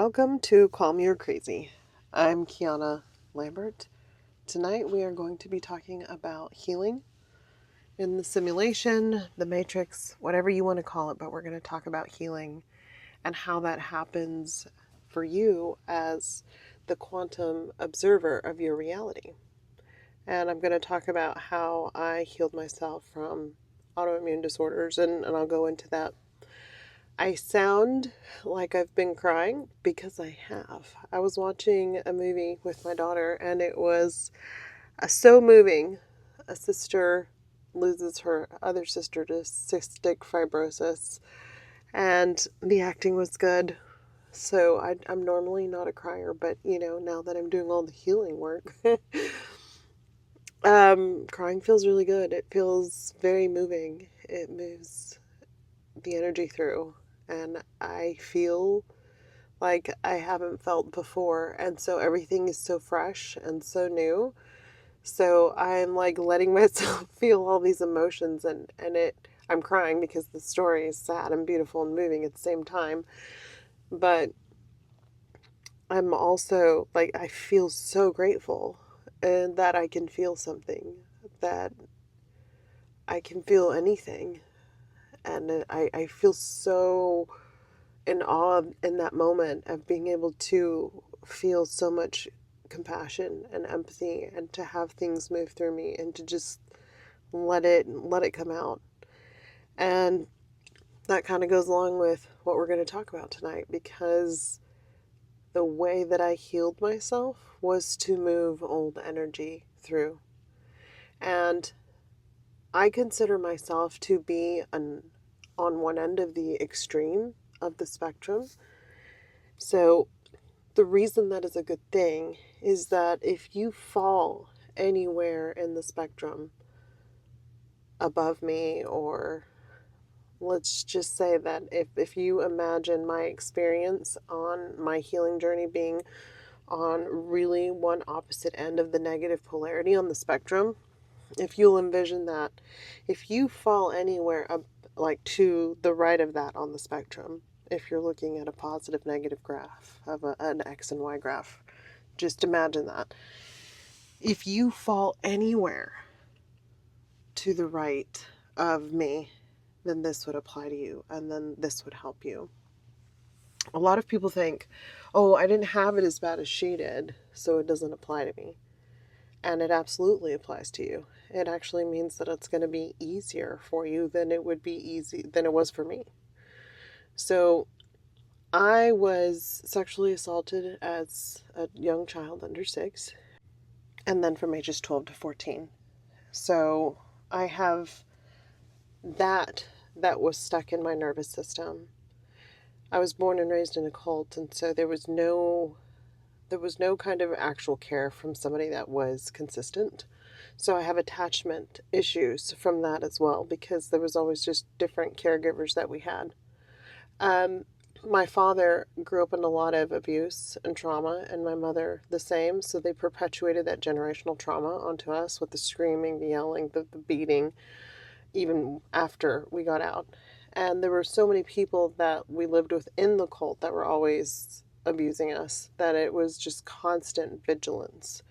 Welcome to Call Me Or Crazy. I'm Kiana Lambert. Tonight we are going to be talking about healing in the simulation, the matrix, whatever you want to call it, but we're going to talk about healing and how that happens for you as the quantum observer of your reality. And I'm going to talk about how I healed myself from autoimmune disorders, and I'll go into that. I sound like I've been crying because I have. I was watching a movie with my daughter and it was so moving. A sister loses her other sister to cystic fibrosis and the acting was good. So I'm normally not a crier, but now that I'm doing all the healing work, crying feels really good. It feels very moving. It moves the energy through. And I feel like I haven't felt before. And so everything is so fresh and so new. So I'm like letting myself feel all these emotions and I'm crying because the story is sad and beautiful and moving at the same time. But I'm also like, I feel so grateful and that I can feel something, that I can feel anything. And I feel so in awe in that moment of being able to feel so much compassion and empathy and to have things move through me and to just let it come out. And that kind of goes along with what we're going to talk about tonight, because the way that I healed myself was to move old energy through. And I consider myself to be on one end of the extreme of the spectrum. So the reason that is a good thing is that if you fall anywhere in the spectrum above me, or let's just say that if you imagine my experience on my healing journey being on really one opposite end of the negative polarity on the spectrum, if you'll envision that, if you fall anywhere up, like to the right of that on the spectrum, if you're looking at a positive negative graph of an X and Y graph, just imagine that. If you fall anywhere to the right of me, then this would apply to you, and then this would help you. A lot of people think, oh, I didn't have it as bad as she did, so it doesn't apply to me. And it absolutely applies to you. It actually means that it's going to be easier for you than it was for me. So I was sexually assaulted as a young child under 6, and then from ages 12 to 14. So I have that was stuck in my nervous system. I was born and raised in a cult, and so there was no kind of actual care from somebody that was consistent. So I have attachment issues from that as well, because there was always just different caregivers that we had. My father grew up in a lot of abuse and trauma, and my mother the same, so they perpetuated that generational trauma onto us with the screaming, the yelling, the beating, even after we got out. And there were so many people that we lived with in the cult that were always abusing us, that it was just constant vigilance.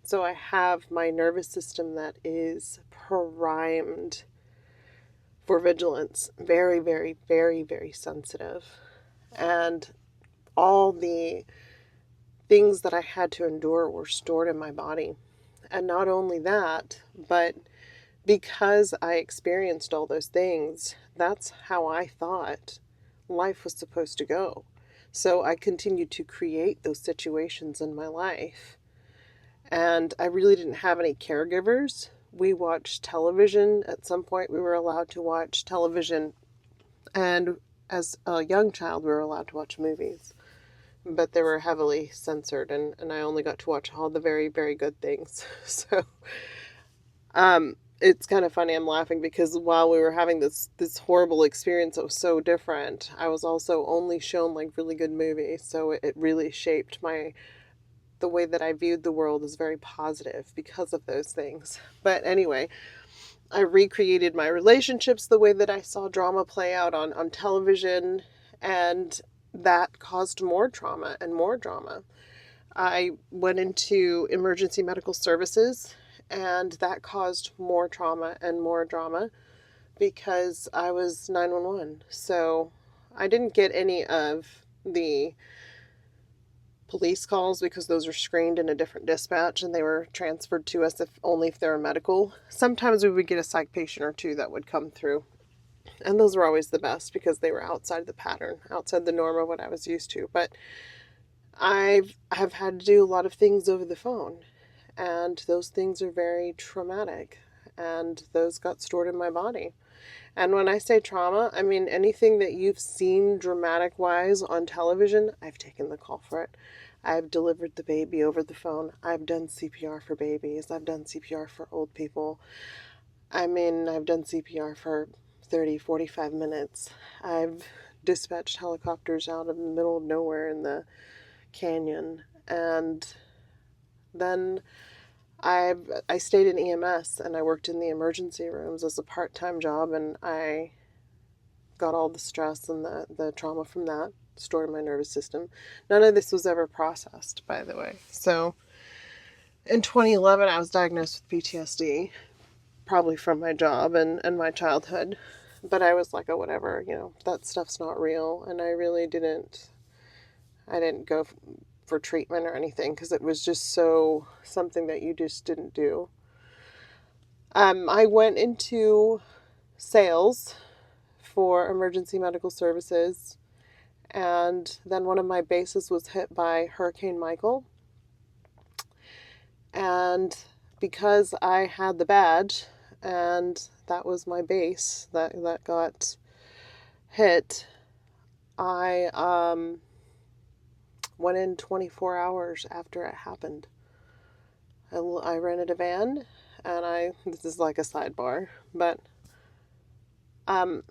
So I have my nervous system that is primed for vigilance, very, very, very, very sensitive. And all the things that I had to endure were stored in my body. And not only that, but because I experienced all those things, that's how I thought life was supposed to go. So I continued to create those situations in my life. And I really didn't have any caregivers. We watched television. At some point, we were allowed to watch television. And as a young child, we were allowed to watch movies. But they were heavily censored, and I only got to watch all the very, very good things. So, it's kind of funny. I'm laughing because while we were having this horrible experience that was so different, I was also only shown like really good movies. So it really shaped the way that I viewed the world as very positive because of those things. But anyway, I recreated my relationships the way that I saw drama play out on television. And that caused more trauma and more drama. I went into emergency medical services, and that caused more trauma and more drama because I was 911. So I didn't get any of the police calls because those were screened in a different dispatch and they were transferred to us only if they were medical. Sometimes we would get a psych patient or two that would come through. And those were always the best because they were outside the pattern, outside the norm of what I was used to. But I've had to do a lot of things over the phone, and those things are very traumatic, and those got stored in my body. And when I say trauma, I mean anything that you've seen dramatic wise on television, I've taken the call for it. I've delivered the baby over the phone. I've done CPR for babies. I've done CPR for old people. I mean, I've done CPR for 30, 45 minutes. I've dispatched helicopters out in the middle of nowhere in the canyon. And then I stayed in EMS and I worked in the emergency rooms as a part-time job, and I got all the stress and the trauma from that stored in my nervous system. None of this was ever processed, by the way. So in 2011, I was diagnosed with PTSD, probably from my job and my childhood. But I was like, oh, whatever, that stuff's not real. And I really didn't go for treatment or anything because it was just so something that you just didn't do. I went into sales for emergency medical services, and then one of my bases was hit by Hurricane Michael. And because I had the badge and that was my base that got hit, I went in 24 hours after it happened. I rented a van, and this is like a sidebar, but that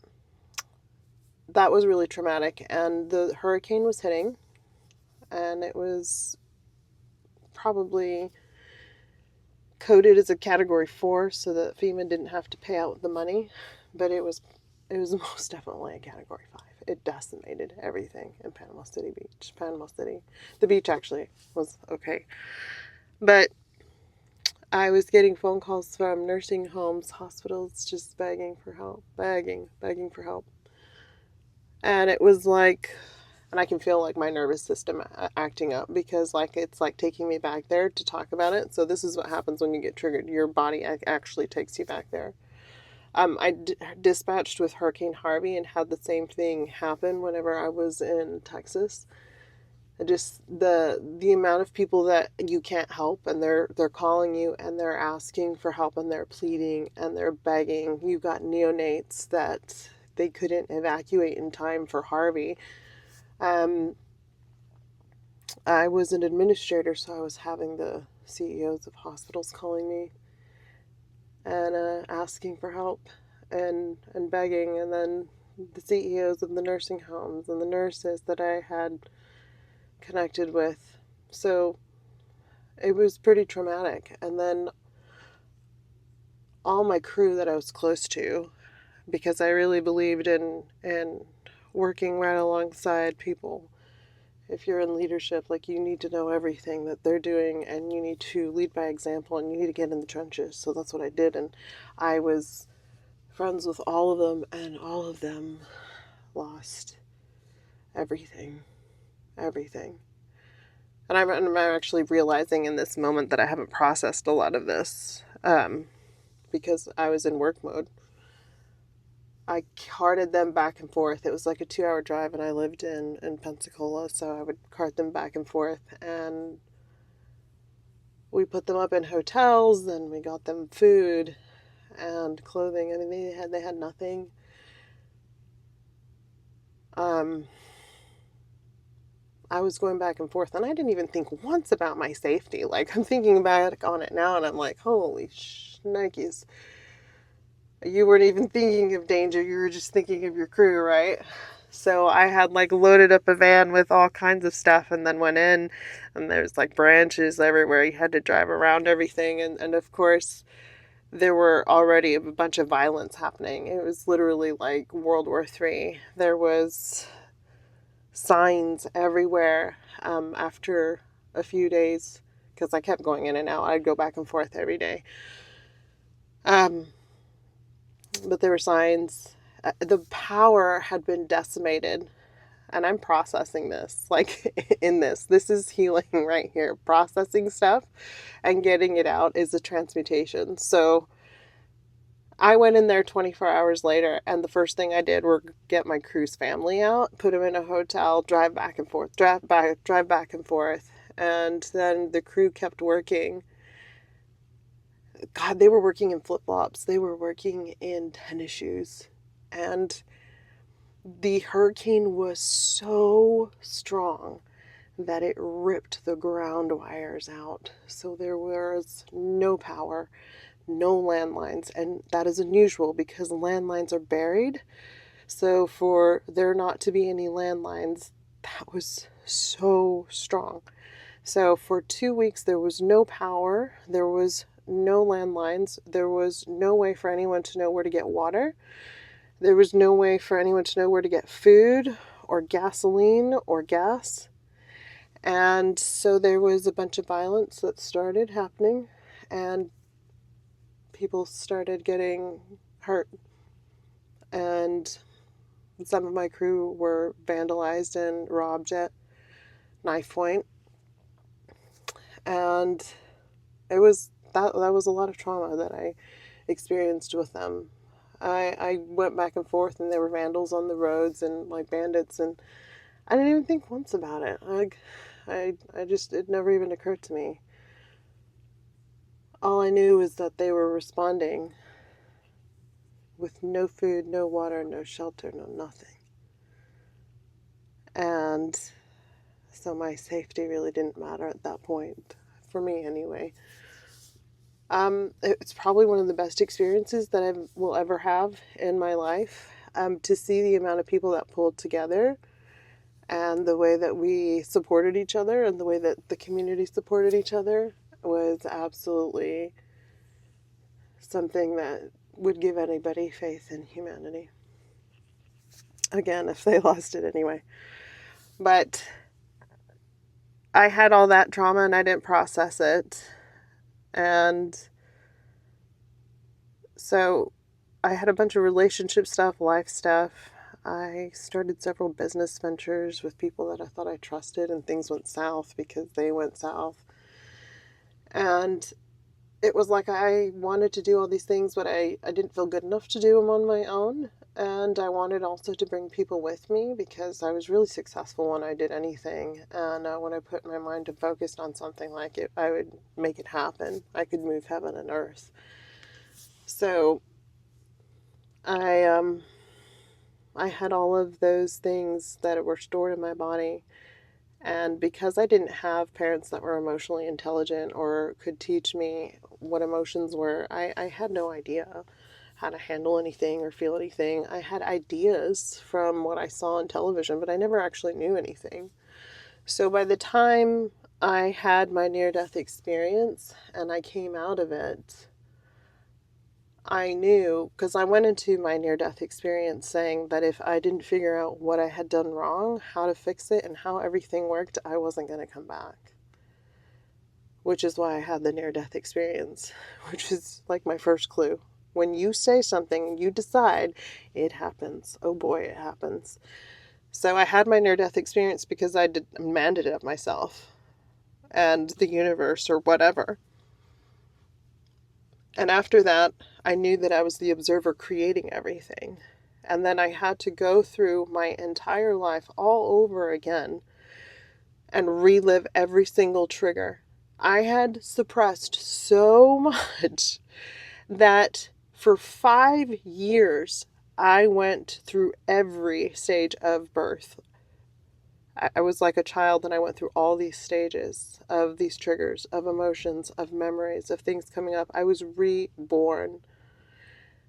was really traumatic. And the hurricane was hitting, and it was probably coded as a category 4 so that FEMA didn't have to pay out the money, but it was most definitely a category 5. It decimated everything in Panama City Beach. Panama City. The beach actually was okay. But I was getting phone calls from nursing homes, hospitals, just begging for help. Begging for help. And it was like, and I can feel like my nervous system acting up because it's like taking me back there to talk about it. So this is what happens when you get triggered. Your body actually takes you back there. I dispatched with Hurricane Harvey and had the same thing happen whenever I was in Texas. Just the amount of people that you can't help, and they're calling you and they're asking for help and they're pleading and they're begging. You got neonates that they couldn't evacuate in time for Harvey. I was an administrator, so I was having the CEOs of hospitals calling me and asking for help and begging, and then the CEOs of the nursing homes and the nurses that I had connected with. So it was pretty traumatic. And then all my crew that I was close to, because I really believed in working right alongside people. If you're in leadership, you need to know everything that they're doing, and you need to lead by example, and you need to get in the trenches. So that's what I did, and I was friends with all of them, and all of them lost everything. And I'm actually realizing in this moment that I haven't processed a lot of this because I was in work mode. I carted them back and forth. It was like a 2-hour drive, and I lived in Pensacola, so I would cart them back and forth, and we put them up in hotels, and we got them food and clothing. I mean, they had nothing. I was going back and forth, and I didn't even think once about my safety. I'm thinking back on it now, and I'm like, holy shnikes. You weren't even thinking of danger. You were just thinking of your crew, right? So I had loaded up a van with all kinds of stuff, and then went in, and there's branches everywhere. You had to drive around everything. And of course, there were already a bunch of violence happening. It was literally like World War III. There was signs everywhere after a few days, because I kept going in and out. I'd go back and forth every day. But there were signs. The power had been decimated. And I'm processing this, like in this. This is healing right here. Processing stuff and getting it out is a transmutation. So I went in there 24 hours later, and the first thing I did was get my cruise family out, put them in a hotel, drive back and forth, drive back and forth. And then the crew kept working. God, they were working in flip-flops. They were working in tennis shoes. And the hurricane was so strong that it ripped the ground wires out. So there was no power, no landlines. And that is unusual because landlines are buried. So for there not to be any landlines, that was so strong. So for 2 weeks, there was no power. There was no landlines. There was no way for anyone to know where to get water. There was no way for anyone to know where to get food or gasoline or gas. And so there was a bunch of violence that started happening, and people started getting hurt. And some of my crew were vandalized and robbed at knife point. And it was that was a lot of trauma that I experienced with them. I went back and forth, and there were vandals on the roads and like bandits, and I didn't even think once about it. I just, it never even occurred to me. All I knew was that they were responding with no food, no water, no shelter, no nothing. And so my safety really didn't matter at that point, for me anyway. It's probably one of the best experiences that I will ever have in my life, to see the amount of people that pulled together and the way that we supported each other and the way that the community supported each other was absolutely something that would give anybody faith in humanity. Again, if they lost it anyway. But I had all that trauma and I didn't process it. And so I had a bunch of relationship stuff, life stuff. I started several business ventures with people that I thought I trusted, and things went south because they went south. And it was like I wanted to do all these things, but I didn't feel good enough to do them on my own. And I wanted also to bring people with me because I was really successful when I did anything. And when I put my mind and focused on something like it, I would make it happen. I could move heaven and earth. So I had all of those things that were stored in my body. And because I didn't have parents that were emotionally intelligent or could teach me what emotions were, I had no idea how to handle anything or feel anything. I had ideas from what I saw on television, but I never actually knew anything. So by the time I had my near-death experience and I came out of it, I knew, because I went into my near-death experience saying that if I didn't figure out what I had done wrong, how to fix it, and how everything worked, I wasn't going to come back. Which is why I had the near-death experience, which is like my first clue. When you say something, you decide, it happens. Oh boy, it happens. So I had my near-death experience because I demanded it of myself and the universe or whatever. And after that, I knew that I was the observer creating everything. And then I had to go through my entire life all over again and relive every single trigger. I had suppressed so much that for 5 years, I went through every stage of birth. I was like a child, and I went through all these stages of these triggers, of emotions, of memories, of things coming up. I was reborn,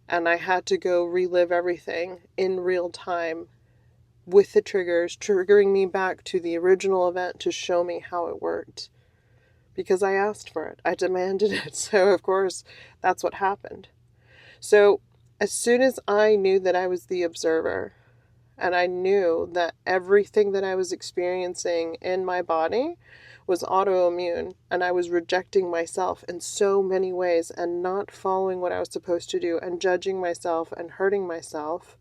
and I had to go relive everything in real time with the triggers, triggering me back to the original event to show me how it worked. Because I asked for it. I demanded it. So, of course, that's what happened. So, as soon as I knew that I was the observer, And I knew that everything that I was experiencing in my body was autoimmune, and I was rejecting myself in so many ways and not following what I was supposed to do and judging myself and hurting myself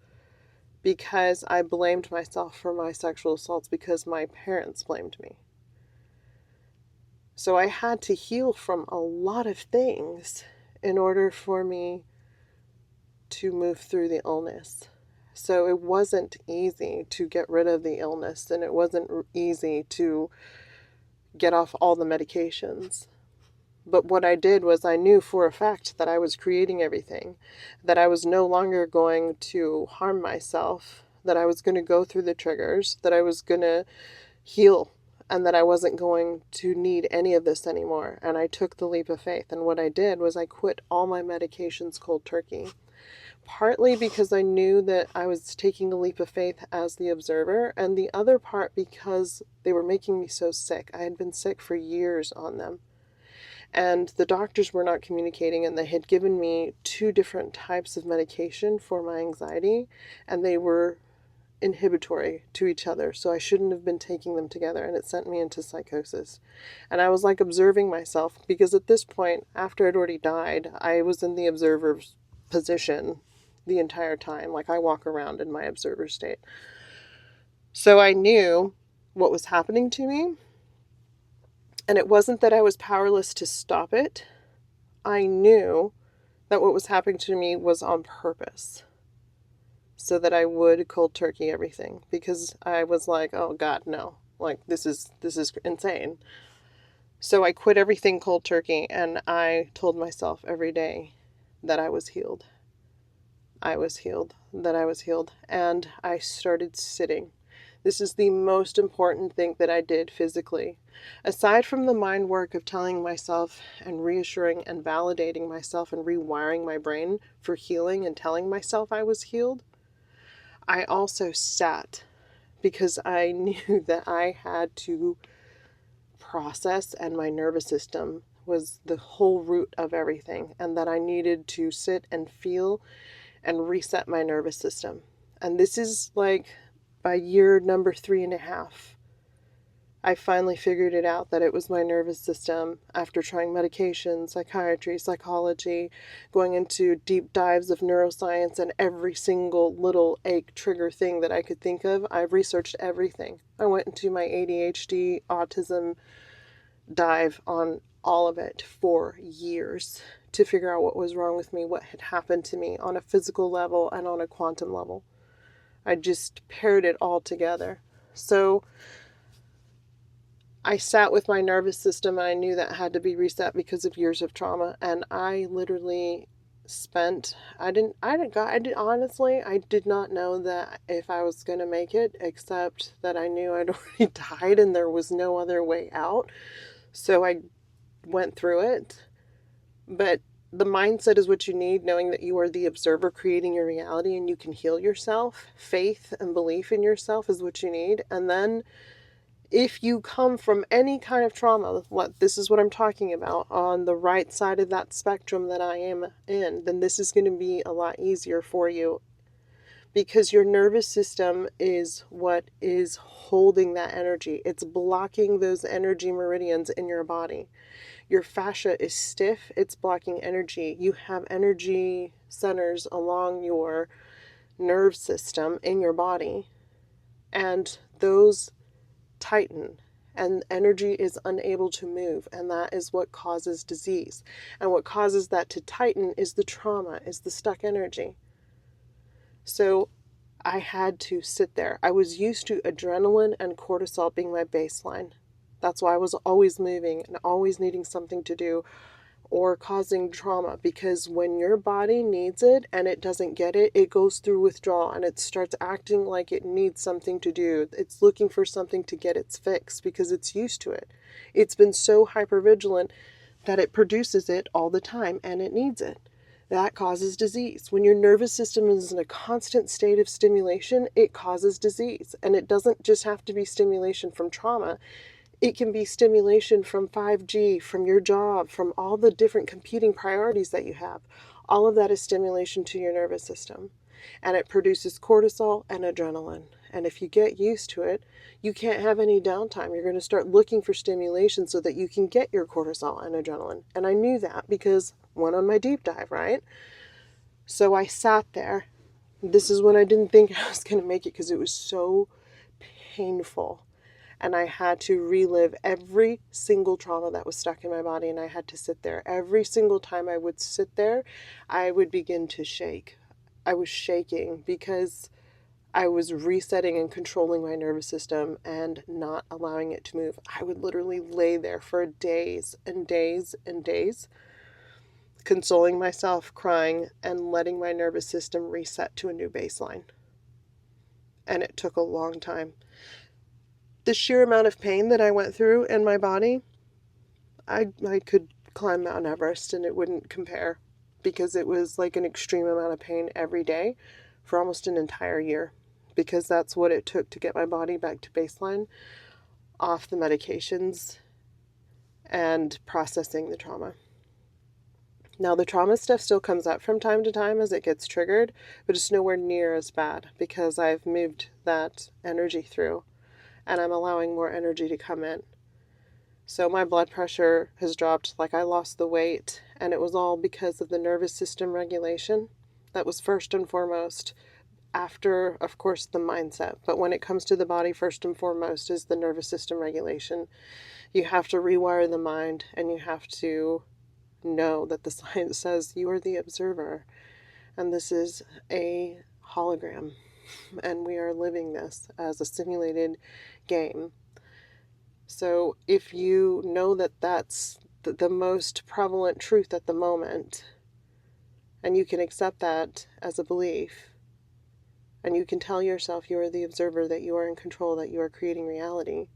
because I blamed myself for my sexual assaults because my parents blamed me. So I had to heal from a lot of things in order for me to move through the illness. So it wasn't easy to get rid of the illness, and it wasn't easy to get off all the medications. But what I did was I knew for a fact that I was creating everything, that I was no longer going to harm myself, that I was going to go through the triggers, that I was going to heal, and that I wasn't going to need any of this anymore. And I took the leap of faith. And what I did was I quit all my medications cold turkey. Partly because I knew that I was taking a leap of faith as the observer, and the other part because they were making me so sick. I had been sick for years on them. And the doctors were not communicating, and they had given me 2 different types of medication for my anxiety, and they were inhibitory to each other, so I shouldn't have been taking them together, and it sent me into psychosis. And I was like observing myself, because at this point, after I'd already died, I was in the observer's position the entire time. Like, I walk around in my observer state. So I knew what was happening to me, and it wasn't that I was powerless to stop it. I knew that what was happening to me was on purpose, so that I would cold turkey everything, because I was like, oh God, no, like this is insane. So I quit everything cold turkey, and I told myself every day that I was healed. I was healed, that I was healed, and I started sitting. This is the most important thing that I did physically. Aside from the mind work of telling myself and reassuring and validating myself and rewiring my brain for healing and telling myself I was healed, I also sat, because I knew that I had to process, and my nervous system was the whole root of everything, and that I needed to sit and feel and reset my nervous system. And this is like by year number 3.5. I finally figured it out, that it was my nervous system, after trying medication, psychiatry, psychology, going into deep dives of neuroscience and every single little ache trigger thing that I could think of. I researched everything. I went into my ADHD, autism dive on all of it for years to figure out what was wrong with me, what had happened to me on a physical level and on a quantum level. I just paired it all together. So I sat with my nervous system, and I knew that had to be reset because of years of trauma. And I literally spent, honestly, I did not know that if I was going to make it, except that I knew I'd already died and there was no other way out. So I went through it. But the mindset is what you need, knowing that you are the observer creating your reality and you can heal yourself. Faith and belief in yourself is what you need. And then if you come from any kind of trauma, this is what I'm talking about, on the right side of that spectrum that I am in, then this is going to be a lot easier for you, because your nervous system is what is holding that energy. It's blocking those energy meridians in your body. Your fascia is stiff, it's blocking energy. You have energy centers along your nerve system in your body, and those tighten, and energy is unable to move, and that is what causes disease. And what causes that to tighten is the trauma, is the stuck energy. So I had to sit there. I was used to adrenaline and cortisol being my baseline. That's why I was always moving and always needing something to do, or causing trauma, because when your body needs it and it doesn't get it, it goes through withdrawal and it starts acting like it needs something to do. It's looking for something to get its fix because it's used to it. It's been so hypervigilant that it produces it all the time and it needs it. That causes disease. When your nervous system is in a constant state of stimulation, it causes disease. And it doesn't just have to be stimulation from trauma. It can be stimulation from 5G, from your job, from all the different competing priorities that you have. All of that is stimulation to your nervous system. and it produces cortisol and adrenaline. And if you get used to it, you can't have any downtime. You're going to start looking for stimulation so that you can get your cortisol and adrenaline. And I knew that because went on my deep dive, right? So I sat there. This is when I didn't think I was going to make it because it was so painful. And I had to relive every single trauma that was stuck in my body, and I had to sit there. Every single time I would sit there, I would begin to shake. I was shaking because I was resetting and controlling my nervous system and not allowing it to move. I would literally lay there for days and days and days, consoling myself, crying, and letting my nervous system reset to a new baseline. And it took a long time. The sheer amount of pain that I went through in my body, I could climb Mount Everest and it wouldn't compare, because it was like an extreme amount of pain every day for almost an entire year, because that's what it took to get my body back to baseline, off the medications and processing the trauma. Now, the trauma stuff still comes up from time to time as it gets triggered, but it's nowhere near as bad because I've moved that energy through and I'm allowing more energy to come in. So my blood pressure has dropped, like I lost the weight, and it was all because of the nervous system regulation. That was first and foremost, after, of course, the mindset. But when it comes to the body, first and foremost is the nervous system regulation. You have to rewire the mind, and you have to know that the science says you are the observer, and this is a hologram, and we are living this as a simulated game. So if you know that that's the most prevalent truth at the moment, and you can accept that as a belief, and you can tell yourself you are the observer, that you are in control, that you are creating reality,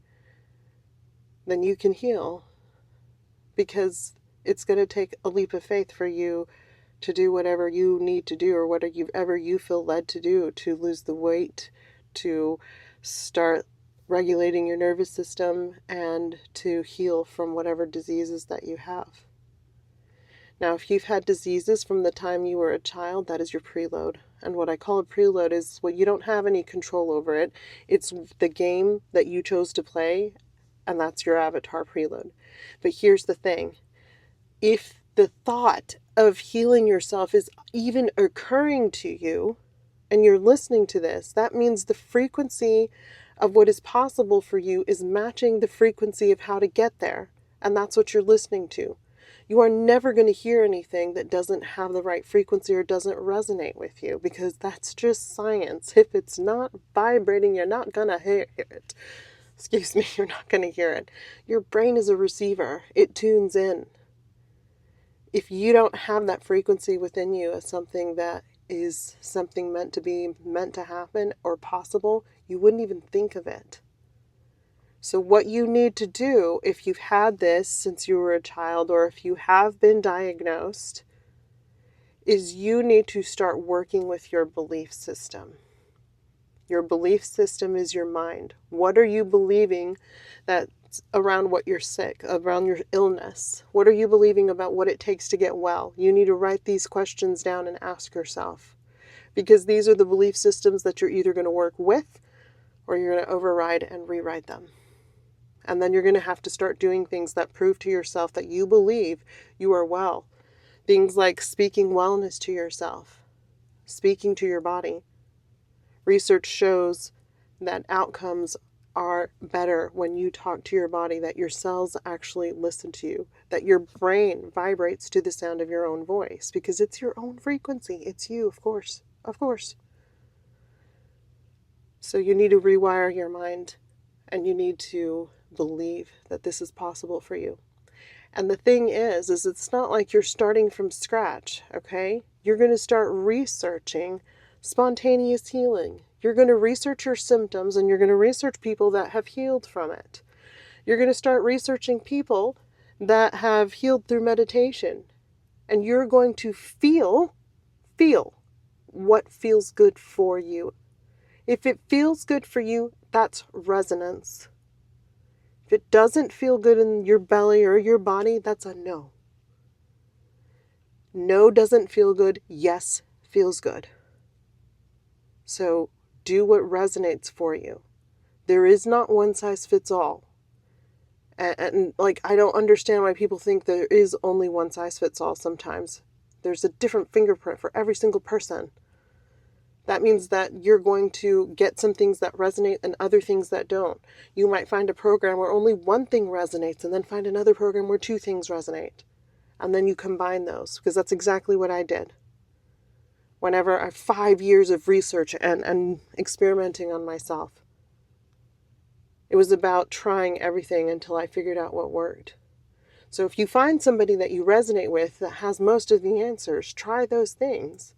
then you can heal, because it's going to take a leap of faith for you to do whatever you need to do, or whatever you feel led to do, to lose the weight, to start regulating your nervous system, and to heal from whatever diseases that you have. Now, if you've had diseases from the time you were a child, that is your preload. And what I call a preload is what you don't have any control over it. It's the game that you chose to play, and that's your avatar preload. But here's the thing. If the thought of healing yourself is even occurring to you, and you're listening to this, that means the frequency of what is possible for you is matching the frequency of how to get there. And that's what you're listening to. You are never going to hear anything that doesn't have the right frequency or doesn't resonate with you, because that's just science. If it's not vibrating, you're not going to hear it. Excuse me, you're not going to hear it. Your brain is a receiver. It tunes in. If you don't have that frequency within you as something that is something meant to be, meant to happen, or possible, you wouldn't even think of it. So what you need to do, if you've had this since you were a child, or if you have been diagnosed, is you need to start working with your belief system. Your belief system is your mind. What are you believing that's around what you're sick, around your illness? What are you believing about what it takes to get well? You need to write these questions down and ask yourself, because these are the belief systems that you're either going to work with or you're going to override and rewrite them. And then you're going to have to start doing things that prove to yourself that you believe you are well. Things like speaking wellness to yourself, speaking to your body. Research shows that outcomes are better when you talk to your body, that your cells actually listen to you, that your brain vibrates to the sound of your own voice, because it's your own frequency. It's you, of course. Of course. So you need to rewire your mind, and you need to believe that this is possible for you. And the thing is it's not like you're starting from scratch, okay? You're going to start researching spontaneous healing. You're going to research your symptoms, and you're going to research people that have healed from it. You're going to start researching people that have healed through meditation. And you're going to feel what feels good for you. If it feels good for you, that's resonance. If it doesn't feel good in your belly or your body, that's a no. No doesn't feel good. Yes feels good. So do what resonates for you. There is not one size fits all. And like, I don't understand why people think there is only one size fits all sometimes. There's a different fingerprint for every single person. That means that you're going to get some things that resonate and other things that don't. You might find a program where only one thing resonates and then find another program where two things resonate. And then you combine those, because that's exactly what I did. Whenever I have 5 years of research and experimenting on myself, it was about trying everything until I figured out what worked. So if you find somebody that you resonate with that has most of the answers, try those things.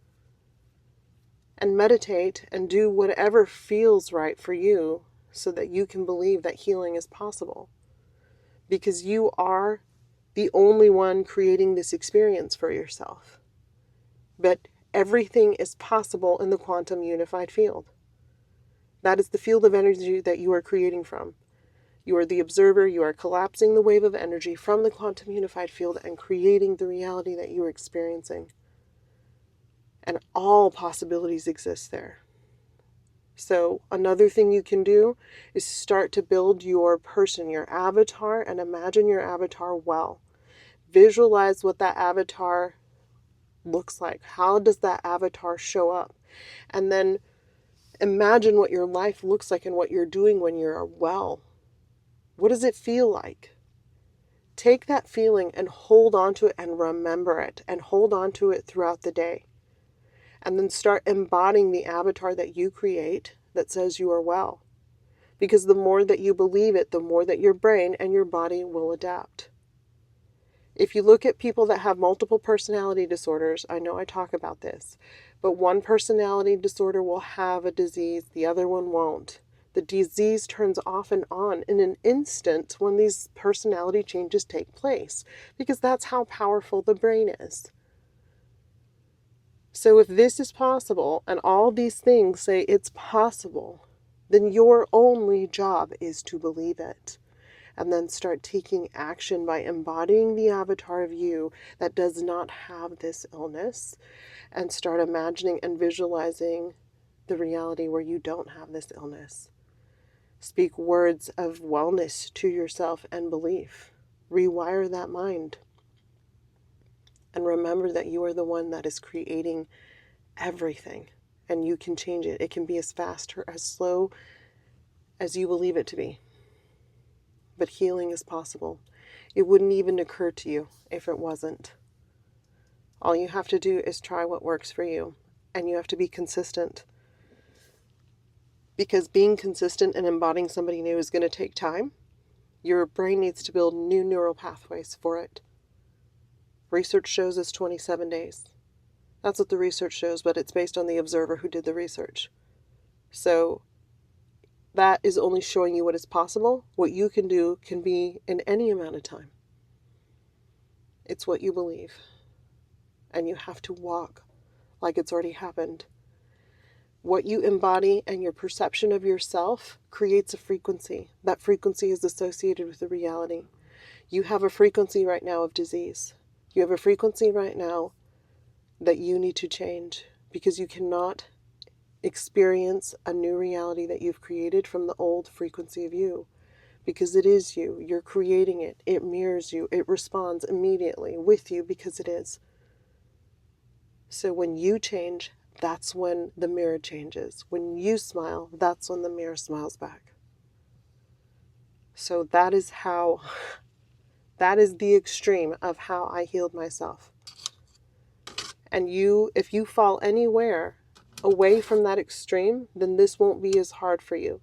And meditate and do whatever feels right for you so that you can believe that healing is possible. Because you are the only one creating this experience for yourself. But everything is possible in the quantum unified field. That is the field of energy that you are creating from. You are the observer. You are collapsing the wave of energy from the quantum unified field and creating the reality that you are experiencing. And all possibilities exist there. So another thing you can do is start to build your person, your avatar, and imagine your avatar well. Visualize what that avatar looks like. How does that avatar show up? And then imagine what your life looks like and what you're doing when you're well. What does it feel like? Take that feeling and hold on to it and remember it and hold on to it throughout the day. And then start embodying the avatar that you create that says you are well. Because the more that you believe it, the more that your brain and your body will adapt. If you look at people that have multiple personality disorders, I know I talk about this, but one personality disorder will have a disease, the other one won't. The disease turns off and on in an instant when these personality changes take place, because that's how powerful the brain is. So if this is possible, and all these things say it's possible, then your only job is to believe it. And then start taking action by embodying the avatar of you that does not have this illness, and start imagining and visualizing the reality where you don't have this illness. Speak words of wellness to yourself and belief. Rewire that mind. And remember that you are the one that is creating everything, and you can change it. It can be as fast or as slow as you believe it to be. But healing is possible. It wouldn't even occur to you if it wasn't. All you have to do is try what works for you, and you have to be consistent. Because being consistent and embodying somebody new is going to take time. Your brain needs to build new neural pathways for it. Research shows us 27 days. That's what the research shows, but it's based on the observer who did the research. So that is only showing you what is possible. What you can do can be in any amount of time. It's what you believe. And you have to walk like it's already happened. What you embody and your perception of yourself creates a frequency. That frequency is associated with the reality. You have a frequency right now of disease. You have a frequency right now that you need to change, because you cannot experience a new reality that you've created from the old frequency of you, because it is you. You're creating it. It mirrors you. It responds immediately with you because it is. So when you change, that's when the mirror changes. When you smile, that's when the mirror smiles back. So that is the extreme of how I healed myself. And if you fall anywhere away from that extreme, then this won't be as hard for you.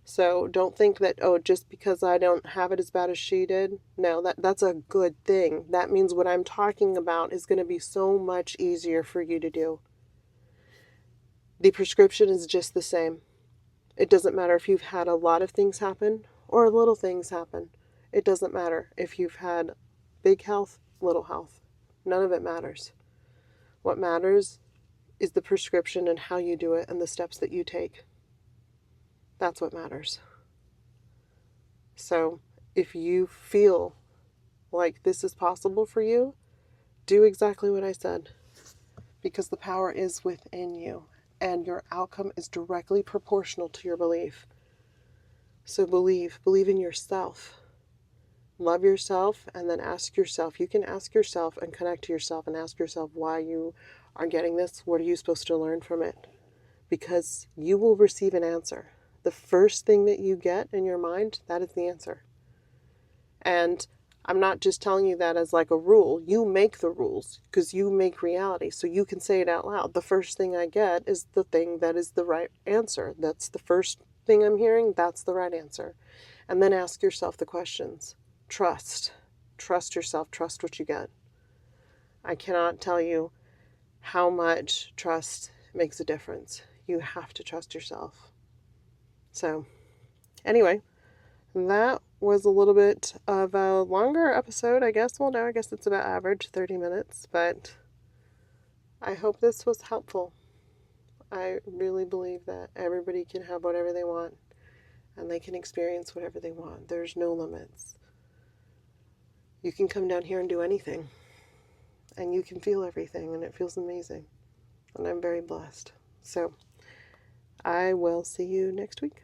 So don't think that, just because I don't have it as bad as she did. No, that's a good thing. That means what I'm talking about is going to be so much easier for you to do. The prescription is just the same. It doesn't matter if you've had a lot of things happen or little things happen. It doesn't matter if you've had big health, little health. None of it matters. What matters is the prescription and how you do it and the steps that you take. That's what matters. So if you feel like this is possible for you, do exactly what I said, because the power is within you. and your outcome is directly proportional to your belief. So believe in yourself. Love yourself, and then ask yourself. You can ask yourself and connect to yourself and ask yourself why you are getting this. What are you supposed to learn from it? Because you will receive an answer. The first thing that you get in your mind, that is the answer. And I'm not just telling you that as like a rule. You make the rules because you make reality. So you can say it out loud. The first thing I get is the thing that is the right answer. That's the first thing I'm hearing. That's the right answer. And then ask yourself the questions. Trust yourself. Trust what you get. I cannot tell you how much trust makes a difference. You have to trust yourself. So anyway, that was a little bit of a longer episode, I guess. Well, no, I guess it's about average 30 minutes, but I hope this was helpful. I really believe that everybody can have whatever they want and they can experience whatever they want. There's no limits. You can come down here and do anything, and you can feel everything, and it feels amazing. And I'm very blessed. So I will see you next week.